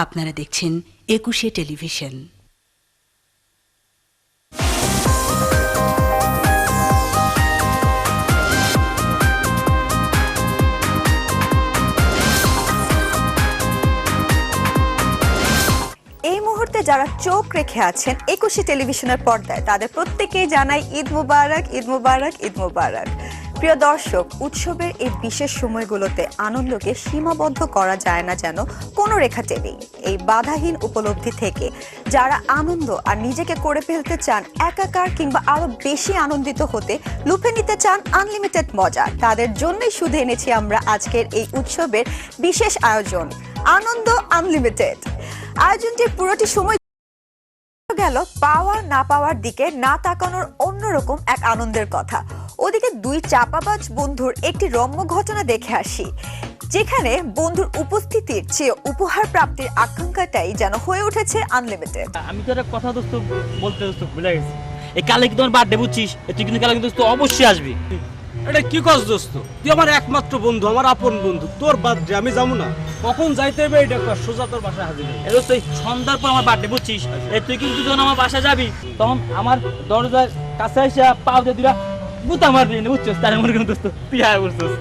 আপনারা দেখছেন ২১শে টেলিভিশন। এই মুহূর্তে যারা চোখ রেখে আছেন ২১শে টেলিভিশনের পর্দায়, তাদের প্রত্যেকেই জানাই ঈদ মুবারক, ঈদ মুবারক, ঈদ মুবারক। প্রিয় দর্শক, উৎসবের এই বিশেষ সময়গুলোতে আনন্দকে সীমাবদ্ধ করা যায় না যেন কোনো রেখা টেনেই। এই বাধাহীন উপলব্ধি থেকে যারা আনন্দ আর নিজেকে করে ফেলতে চান একাকার কিংবা আরো বেশি আনন্দিত হতে, লুফে নিতে চান আনলিমিটেড মজা, তাদের জন্যই শুধু এনেছি আমরা আজকের এই উৎসবের বিশেষ আয়োজন আনন্দ আনলিমিটেড। আয়োজনটির পুরোটি সময় গেল পাওয়ার না পাওয়ার দিকে না তাকানোর অন্যরকম এক আনন্দের কথা। ওদিকে দুই চাপাবাজ বন্ধুর একটি রম্য ঘটনা দেখে আসি, যেখানে বন্ধুর উপস্থিতির চেয়ে উপহার প্রাপ্তির আকাঙ্ক্ষাটাই যেন হয়ে উঠেছে আনলিমিটেড। আমি তো একটা কথা দোস্ত বলতে ভুলে গেছি। এই কালে কি তোমার বার্থডে বুঝছিস? তুই কিন্তু কালে কিন্তু অবশ্যই আসবি। এটা কি কস দোস্ত? তুই আমার একমাত্র বন্ধু, আমার আপন বন্ধু, তোর বার্থডে আমি যাবো না? কখন যাইতে হবে এটা কর, সোজা তোর বাসায় হাজির হই। দোস্ত সন্ধ্যার পর আমার বার্থডে বুঝছিস? তুই কিন্তু যখন আমার বাসায় যাবি তখন আমার দরজার কাছে এসে পাও দিয়ে দিলা বুতা মারবি না, বুঝছিস? তার মনে কিন্তু দোস্ত তুই আয় বলছিস।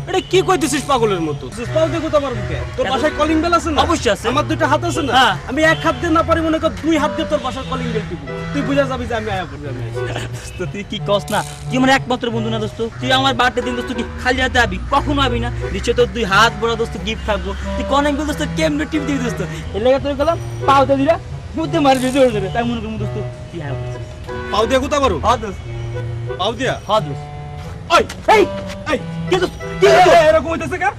এটা কি কইতেছিস পাগলের মতো? পাও দেখো তো আমার বুকে। তোর বাসায় কলিং বেল আছে না? অবশ্যই আছে। আমার দুইটা হাত আছে না? হ্যাঁ। আমি এক হাত দিয়ে না পারি, মনে কর দুই হাত দিয়ে তোর বাসার কলিং বেল টিপি। তুই বুঝা যাবি যে আমি আয়া পড়বি। দোস্ত তুই কি কস না? তুই আমার একমাত্র বন্ধু না দোস্ত? তুই আমার বার্থডে দিন দোস্ত কি খালি হাতে আবি? কখনো আবি না। নিশ্চয় তোর দুই হাত বড় দোস্ত গিফট থাকবো। তুই কলিং বেল দোস্ত কেমনে টিপ দিবি দোস্ত? এর লাগে তোর গেলাম পাও দিয়ে দিলা বুতে মারবি জোরে জোরে। তাই মনে করবো দোস্ত তুই আয় বলছিস। পাও দিয়ে কোথা পারো? হ্যাঁ দোস্ত, পাও দিয়া? হ্যাঁ দোস্ত। ওই এই এই কি দোস্ত? কি দোস্ত? এরকম হইতেছে কেন?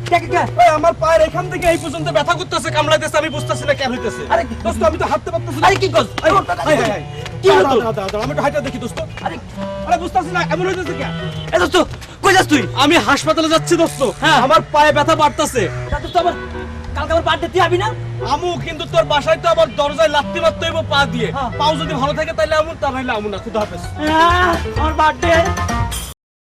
ওই আমার পায়ের এখান থেকে এই পর্যন্ত ব্যথা করতেছে, কামড়াইতেছে, আমি বুঝতেছি না কেন হইতেছে। আরে দোস্ত আমি তো হাঁটতে পারতেছি না। আরে কি কস? এই, এই, এই, এই, কি হলো তোর? দাঁড়া, দাঁড়া, দাঁড়া, আমি একটু হাঁটা দেখি দোস্ত। আরে আরে বুঝতেছি না এমন হইতেছে কেন? এ দোস্ত কই যাস তুই? আমি হাসপাতালে যাচ্ছি দোস্ত। হ্যাঁ। আমার পায়ে ব্যথা বাড়তেছে। তা দোস্ত আমার কালকে আমার বার্থডে তুই আবি না? আমু কিন্তু তোর বাসায় তো আবার দরজায় লাত্তি মারতে হইব পা দিয়ে। হ্যাঁ। পাও যদি ভালো থাকে তাহলে আমু, তা নাইলে আমু না। খুদা হাফেজ। আমার বার্থডে